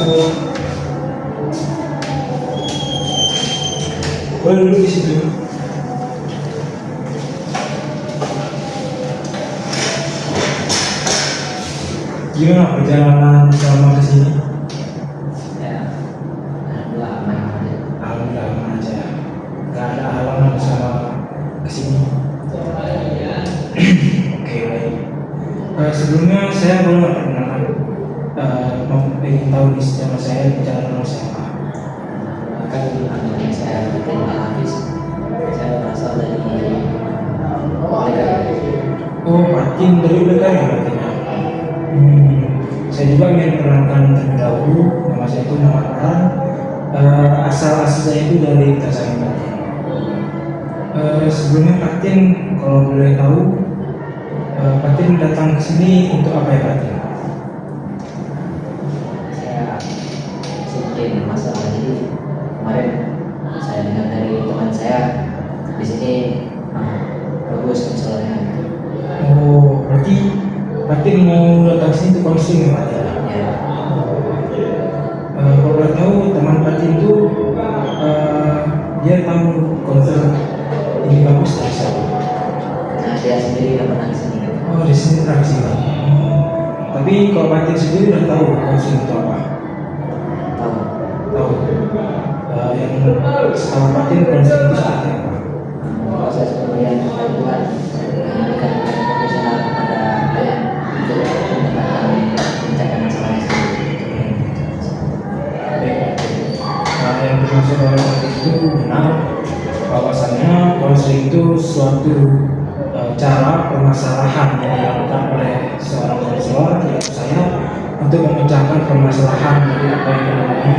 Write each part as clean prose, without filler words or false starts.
masuk. Boleh duduk di situ. Gimana perjalanan selama kesini? Ya, alhamdulillah aman aja. Alhamdulillah aman aja. Gak ada halangan sama kesini. Oke, baik. Sebelumnya saya boleh nggak perkenalan? Ingin tahu nih sejarah saya bicara sama siapa? Kan namanya saya Fatin Al-Hafiz. Saya berasal dari Mereka. Oh, Fatin dari Uleka ya berarti ya? Saya juga ingin perkenalkan terlebih dahulu. Nama saya itu Muhammad Farhan. Asal saya itu dari Tasawuf Fatin. Sebelumnya Fatin, kalau boleh tahu, Fatin datang ke sini untuk apa ya Fatin? Saya sedikit masalah ini. Kemarin saya dengar dari teman saya di sini bagus misalnya gitu. Oh, berarti Fatin mau datang sini untuk counseling ya Fatin? Ya, Kalau boleh tahu teman Fatin itu dia tahu konser ini bagus dari siapa? nah dia sendiri udah pernah kesini gitu. Oh, di sini pernah kesini. Tapi kalau Fatin sendiri udah tahu konser itu apa? Tahu. Tahu. Yang setahu Fatin konser itu seperti apa? Proses pemberian bantuan memberikan profesional kepada klien untuk mendapatkan mencapai masalahnya sendiri. Yang dimaksud oleh Fatin itu benar bahwasannya konseling itu suatu cara permasalahan yang dilakukan oleh seorang konselor yaitu saya untuk memecahkan permasalahan dari apa yang dialami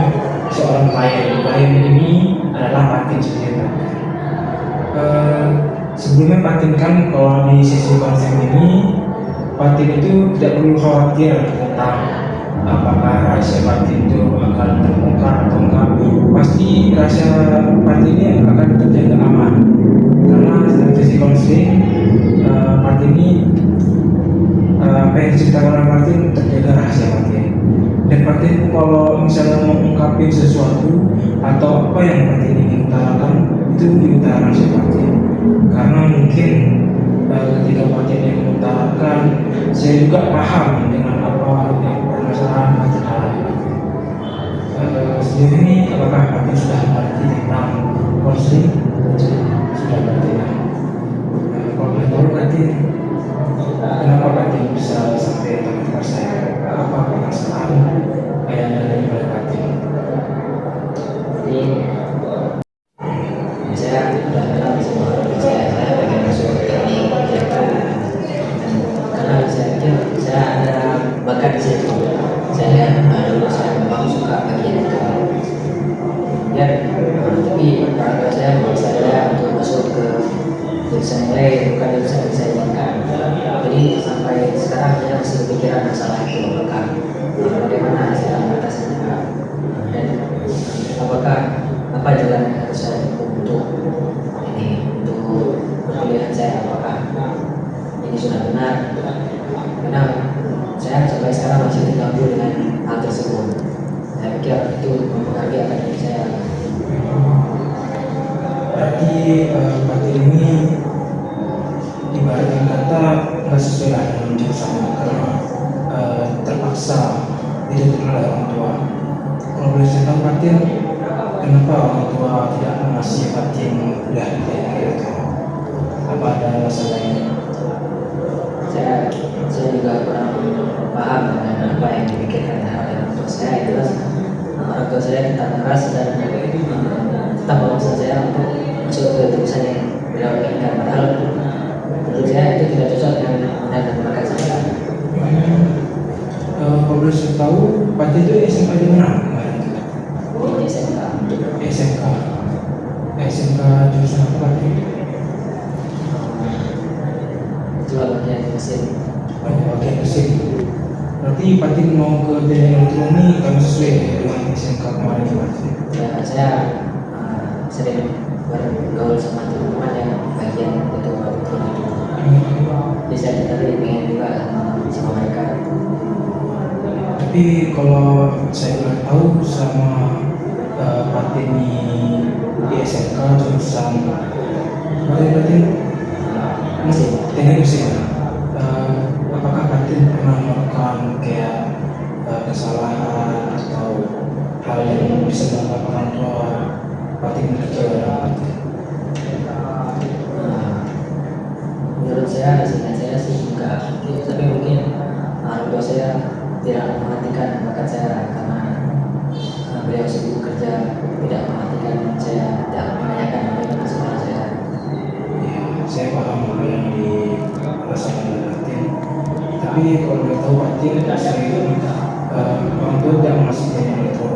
seorang klien. Klien ini adalah Fatin sendiri. Sebelumnya Fatin kan kalau di sesi konseling ini Fatin itu tidak perlu khawatir tentang apakah rahasia Fatin itu akan terbongkar atau enggak. Pasti rahasia Fatin ini akan terjaga aman karena dalam sesi konseling Fatin ini apa yang diceritakan oleh Fatin terjaga rahasia Fatin. Dan Fatin kalau misalnya mau mengungkapin sesuatu atau apa yang Fatin ingin utarakan itu diutarakan rahasia Fatin. Karena mungkin ketika Fatin yang mengutarakan, saya juga paham dengan apa yang permasalahan Fatin alami. Sejauh ini apakah Fatin sudah mengerti tentang konseling? Sudah berarti ya. Kalau boleh tahu Fatin, kenapa Fatin bisa sampai tempat saya? Apa permasalahan yang ada di balik Fatin? Jadi saya sudah kenal sama orang saya pengen masuk teknik elektro karena saya pikir saya ada bakat di situ. Saya dulu saya memang suka bagian itu. Ya, tapi orang tua saya memaksa saya untuk masuk ke jurusan yang lain, bukan jurusan yang saya inginkan. Jadi sampai sekarang saya masih berpikiran masalah itu, apakah bagaimana saya mengatasinya dan apakah apa jalan yang harus saya tempuh untuk perkuliahan saya, apakah ini sudah benar? Karena saya sampai sekarang masih terganggu dengan hal tersebut. Saya pikir itu mempengaruhi akademik saya. Berarti Fatin ini ibaratnya kata nggak sesuai dengan jurusannya karena terpaksa tidak terkenal oleh orang tua. Kalau boleh saya tahu Fatin, kenapa orang tua tidak mengasih Fatin kuliah di teknik elektro? Apa ada alasan lain? Saya juga kurang paham dengan apa yang dipikirkan oleh orang tua saya. Jelas orang tua saya tetap keras dan tetap memaksa saya untuk masuk ke jurusan yang beliau inginkan. Padahal menurut saya itu tidak cocok dengan minat dan bakat saya. Kalau boleh saya tahu, Fatin itu SMK di mana kemarin? Di SMK. SMK jurusan apa Fatin? Jual bagian mesin. Bagian mesin. Berarti Fatin mau ke teknik elektronik karena sesuai dengan SMK kemarin Fatin. Ya, saya sering bergaul sama teman-teman yang bagian itu elektronik. Jadi saya tertarik pengen juga sama mereka. Tapi kalau saya boleh tahu sama Pak ini di SMK jurusan berarti Masih teknik mesin. Apakah Patin pernah melakukan kayak kesalahan atau hal yang bisa dianggap orang tua Patin kecewa? menurut saya, seingat saya sih enggak, tapi mungkin orang tua saya tidak memperhatikan bakat saya karena beliau sibuk kerja, tidak memperhatikan saya, tidak menanyakan bagaimana sekolah saya. Ya, saya paham apa yang dirasakan oleh Patin. Tapi kalau boleh tahu Patin sering orang tua tidak mengasih pilihan itu.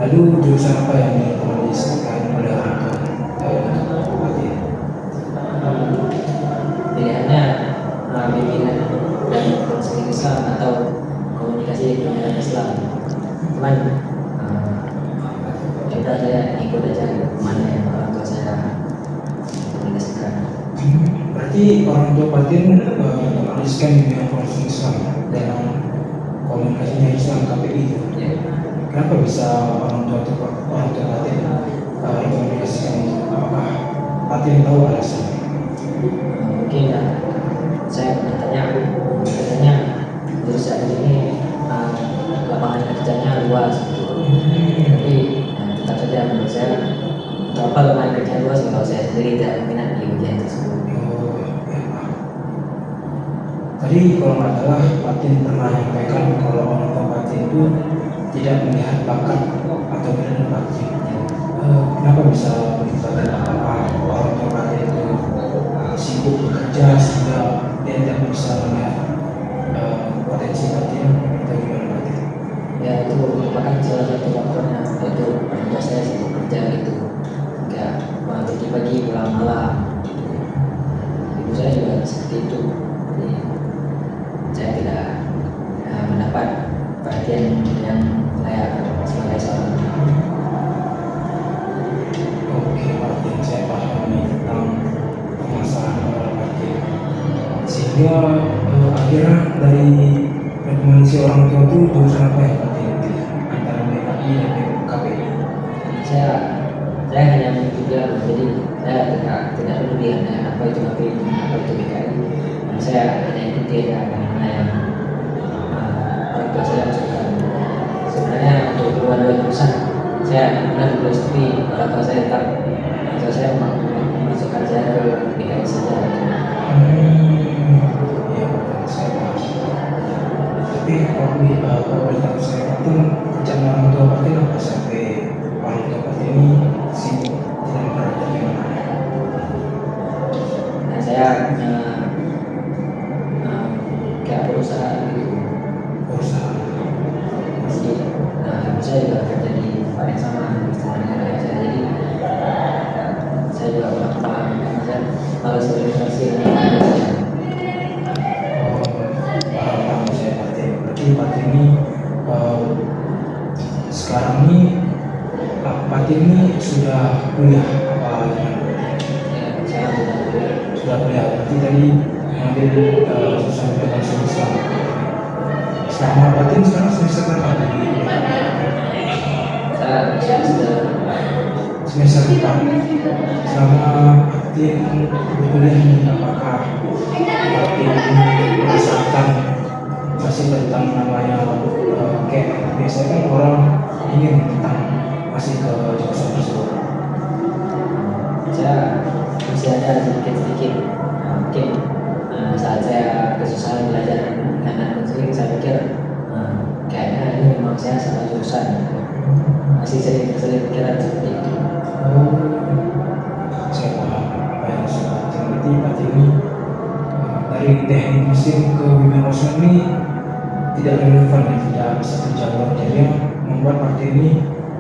Lalu jurusan apa yang direkomendasikan oleh orang tua untuk Patin? Pilihannya bimbingan dan konseling Islam atau komunikasi dengan Islam. Cuman ya udah saya ikut aja mana yang orang tua saya komunikasikan. Berarti orang tua Patin menuliskan dunia konseling Islam dalam komunikasinya Islam KPI. Ya, Kenapa bisa orang tua Patin mekomunikasikan itu? Apakah Patin tahu alasannya? mungkin saya pernah tanya, katanya jurusan ini lapangan kerjanya luas gitu. Tapi tetap saja menurut saya untuk apa lapangan kerja luas kalau saya sendiri tidak minat di ujian tersebut. Oh, ya, Pak. Tadi kalau nggak salah Patin pernah menyampaikan kalau orang tua Patin itu tidak melihat bakat atau minat Patin. Kenapa bisa begitu? Apakah orang tua Patin itu sibuk bekerja sehingga dia tidak bisa melihat potensi Patin atau gimana Patin? Ya itu merupakan salah satu faktornya, yaitu orang tua saya sibuk kerja gitu, nggak pagi-pagi pulang malam. Ibu saya juga seperti itu, jadi saya tidak mendapat perhatian yang layak sebagai seorang anak. Oke Patin, saya pahami tentang permasalahan orang Patin. Sehingga akhirnya dari rekomendasi orang tua itu jurusan apa yang Patin pilih antara BKI dan KPI? Saya hanya mengikuti alur, jadi saya tidak peduli dengan apa itu KPI, apa itu BKI. Saya hanya ikuti aja mana yang orang tua saya masukkan. Sebenarnya untuk kedua-dua jurusan saya benar lulus, tapi orang tua saya tetap saya memasukkan saya ke BKI saja. Ya, saya paham. Tapi kalau boleh tahu saya Patin kerjaan orang tua Patin apa sampai orang tua Patin ini sibuk tidak memperhatikan anaknya? Nah, saya kayak perusahaan gitu. Perusahaan. Jadi, ibu saya juga kerja di tempat yang sama dengan ayah saya. Jadi, saya juga kurang paham karena saya harus berinteraksi dengan ayah saya. Paham saya Patin. Berarti Patin ini sekarang ini Patin ini sudah kuliah apa gimana? Ya, saya Sudah kuliah. Berarti tadi mengambil jurusan Ekonomi Islam. Selama Patin sekarang semester berapa di semester 4. Selama Patin berkuliah ini apakah Patin merasakan masih tentang namanya kayak biasanya kan orang ingin tentang masih ke jurusan tersebut? saya masih ada sedikit-sedikit. Mungkin saat saya kesusahan belajar dengan konseling, saya pikir kayaknya ini memang saya salah jurusan. Masih sering pikiran seperti itu. Saya paham apa yang sudah berarti Patin ini dari teknik mesin ke bimbingan Islam ini tidak relevan dan tidak bisa terjawab, jadi membuat Patin ini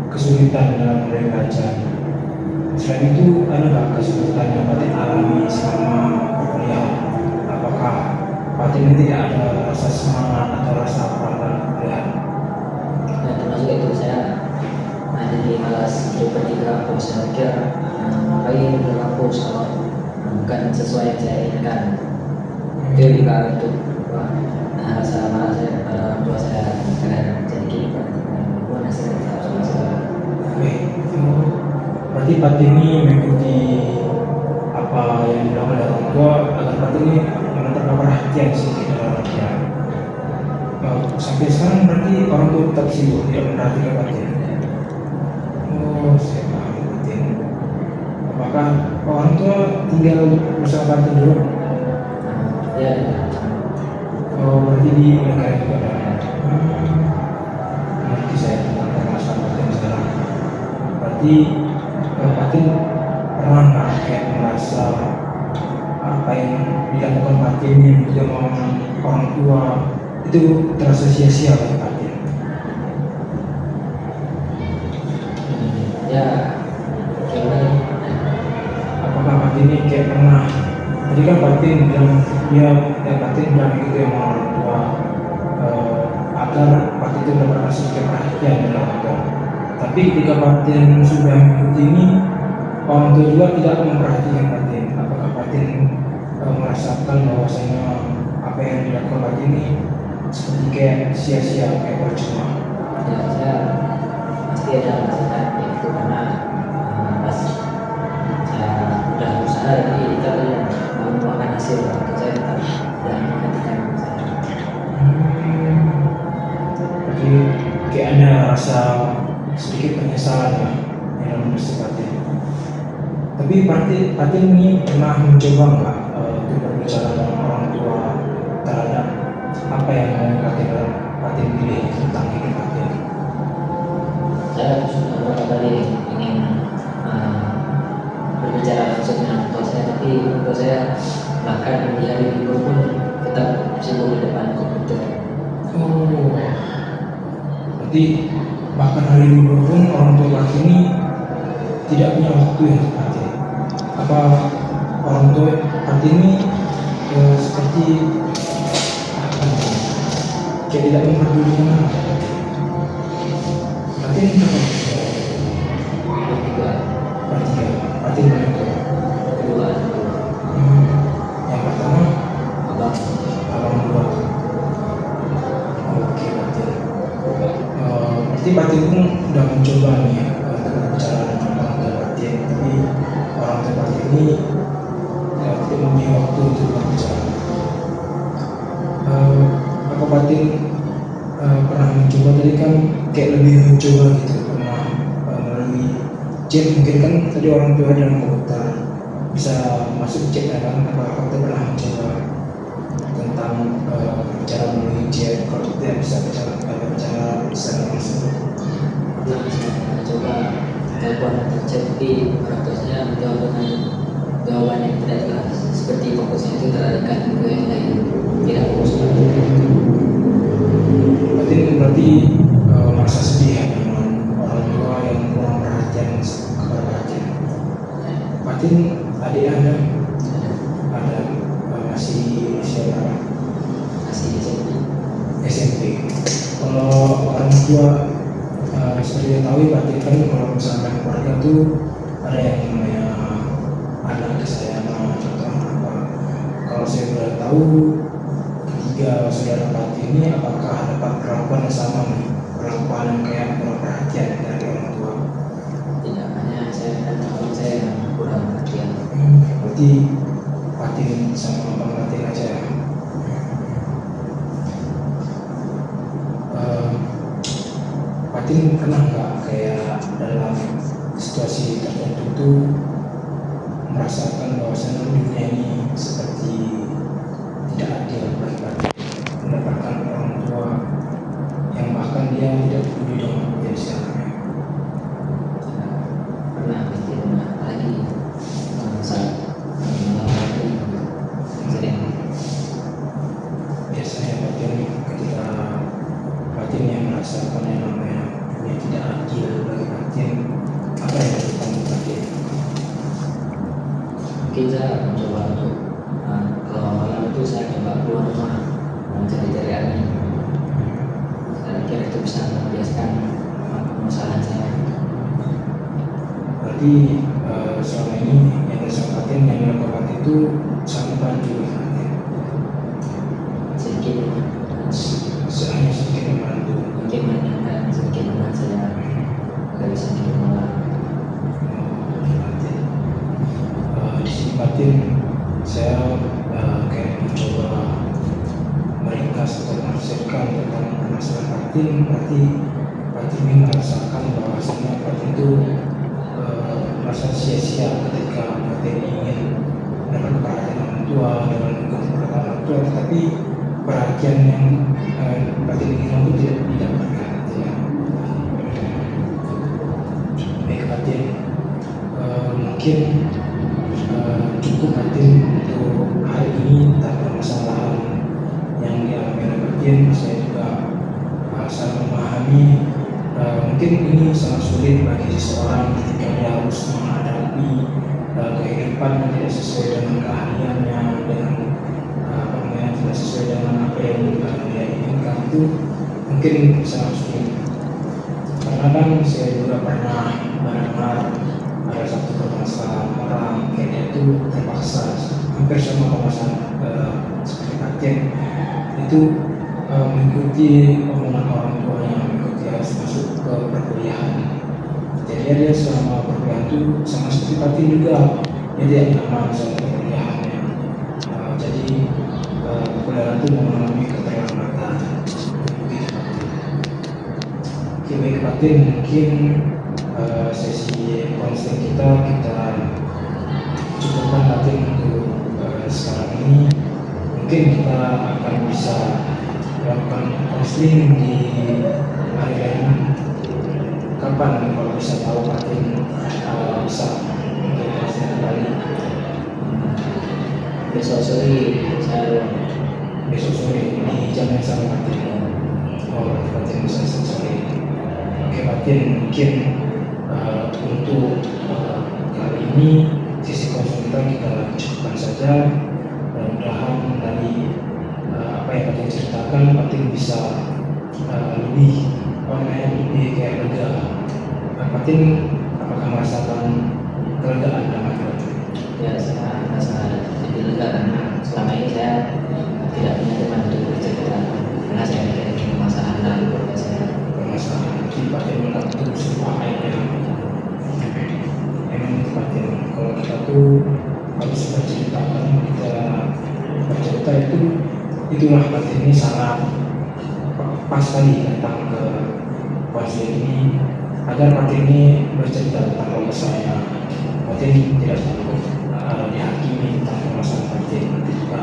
kesulitan dalam mulai belajar. Selain itu, ada nggak kesulitan yang Patin alami selama kuliah? Apakah Patin ini tidak ada rasa semangat atau rasa apa dalam kuliah? Dan termasuk itu saya jadi malas pergi ke kampus. Saya pikir ngapain ke kampus kalau bukan sesuai yang saya inginkan. Itu juga untuk tua. Nah, rasa marah saya pada orang tua saya kadang jadi gini Pak, pun hasilnya tetap sama saya. Oke, berarti Pati ini mengikuti apa yang dilakukan oleh orang tua agar Pati ini mendapat perhatian sedikit dari orang tua. Sampai sekarang berarti orang tua tetap sibuk tidak memperhatikan Pati. Oh, saya paham Pati. Apakah orang tua tinggal bersama Pati dulu? Ya, Oh, berarti di negara juga ada. Nanti saya tentang permasalahan Pati sekarang. Berarti Pati pernah nggak kayak merasa apa yang dilakukan Pati ini dengan orang tua itu terasa sia-sia bagi Pati? ya gimana? Apakah Pati ini kayak pernah? Jadi kan Pati bilang Pati bilang gitu yang orang tua agar Pati itu mendapat sedikit perhatian dari orang tua. Tapi ketika Pati sudah mengikuti ini, orang tua juga tidak memperhatikan Pati. Apakah Pati merasakan bahwasanya apa yang dilakukan Pati ini seperti kayak sia-sia, kayak percuma? Ya, saya pasti ada merasakan itu karena pas saya udah usaha jadi kita membuahkan hasil waktu saya tetap tidak memperhatikan saya. Jadi kayak ada rasa sedikit penyesalan ya dalam Pati. Tapi Pati ini pernah mencoba nggak untuk berbicara dengan orang tua terhadap apa yang mau Pati pilih tentang hidup Pati? Saya sudah beberapa kali ingin berbicara langsung dengan orang tua saya, tapi orang tua saya bahkan di hari libur pun tetap sibuk di depan komputer. Oh, berarti bahkan hari libur pun orang tua Pati ini tidak punya waktu ya untuk Pati. Apa orang tua Pati ini seperti apa ya, kayak tidak memperdulikan Pati ini Ketiga, Pati ini itu. kedua, Yang pertama abang, abang dua. Oke Pati. Berarti Pati pun udah mencoba nih untuk berbicara dengan orang tua Pati, tapi orang tua Pati ini tidak mempunyai waktu untuk berbicara. Apa Pati pernah mencoba tadi kan kayak lebih mencoba gitu, pernah melalui chat mungkin kan tadi orang tua dalam komputer bisa masuk chat ya kan? Apakah Pati pernah mencoba tentang bicara melalui chat kalau tidak bisa bicara secara langsung? pernah saya coba telepon atau chat, tapi orang tua saya menjawab dengan jawaban yang tidak jelas, seperti fokusnya itu teralihkan ke yang lain, tidak fokus pada itu. Berarti merasa sedih ya dengan orang tua yang kurang perhatian kepada Pati. Pati adik Anda ada masih usia berapa? Masih SMP. Kalau orang tua seperti tahu Pati kan kalau misalkan keluarga tuh ada yang namanya anak kesayangan atau apa. Kalau saya sudah tahu ketiga saudara Pati ini apakah dapat perlakuan yang sama nih, perlakuan yang kayak kurang perhatian dari orang tua? tidak, hanya saya dan abang saya yang kurang perhatian. Berarti Pati sama Bang Pati aja ya. Pati pernah nggak kayak dalam situasi tertentu tuh merasakan bahwasannya dunia ini seperti tidak adil bagi Pati, mendapatkan orang tua yang bahkan dia tidak peduli dengan potensialnya? Pernah, pasti pernah, lagi saat lagi sering Biasanya Pati ketika Pati yang merasakan yang namanya dunia tidak adil bagi Pati, apa yang dilakukan Pati? mungkin saya mencoba untuk kalau malam itu saya coba keluar rumah mencari-cari angin. Saya kira itu bisa membiaskan permasalahan saya. Berarti selama ini yang disampaikan yang dilakukan itu sangat bantu Pati. Sedikit batin, berarti batin ini merasakan bahwasanya batin itu merasa sia-sia ketika batin ingin mendapat perhatian orang tua dengan mengikuti perkataan orang tua, tetapi perhatian yang batin ingin itu tidak didapatkan. Ya. Baik batin, mungkin cukup batin untuk hari ini tak permasalahan yang dialami oleh batin. Saya juga sangat memahami mungkin ini sangat sulit bagi seseorang ketika dia harus menghadapi kehidupan yang tidak sesuai dengan keahliannya, dengan tidak sesuai dengan apa yang dia inginkan. Itu mungkin sangat sulit, karena kan saya juga pernah mendengar ada satu permasalahan orang kayak itu terpaksa hampir sama permasalahan seperti batin itu mengikuti omongan orang tuanya, mengikuti harus masuk ke perkuliahan. Jadi dia selama perkuliahan itu sama seperti batin juga, dia nyaman sama perkuliahannya. Jadi perkuliahan itu mengalami keterlambatan. Oke, baik batin, mungkin sesi konseling kita cukupkan batin untuk sekarang ini. Mungkin kita akan bisa melakukan konseling di hari lain. Kapan kalau bisa tahu batin bisa untuk konseling kembali? Besok sore saya Besok sore di jam yang sama batin. Oh, batin bisa sore. Oke batin, mungkin untuk kali ini sisi konseling kita cukupkan saja. Mudah-mudahan dari apa yang batin ceritakan, batin bisa lebih kayak lega. Batin apakah merasakan kelegaan dalam batin? ya saya merasa lebih lega karena selama ini saya tidak punya teman untuk bercerita, karena saya mikir masalah dalam keluarga saya. Permasalahan di batin menganggap itu sebuah aib yang memang itu batin. Kalau kita tuh harus bercerita, kita bercerita itulah batin ini sangat pas sekali datang ke konseling ini agar batin ini bercerita tentang keluarga saya. Batin tidak takut dihakimi tentang permasalahan batin, nanti juga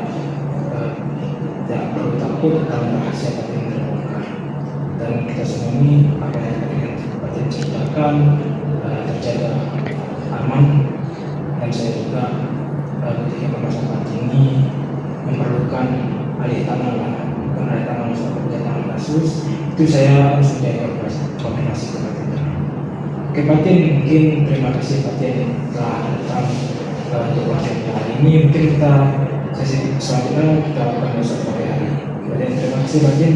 tidak perlu takut tentang rahasia batin terbongkar. Dan kita semua ini apa yang batin ceritakan terjaga aman. Dan saya juga ketika permasalahan batin ini memerlukan alih tangan, bukan alih tangan soal perjalanan kasus, itu saya harus menjadi koordinasi ke batin. Oke batin, mungkin terima kasih batin telah datang untuk konseling hari ini. Mungkin kita sesi selanjutnya kita akan besok sore hari. Batin, terima kasih batin.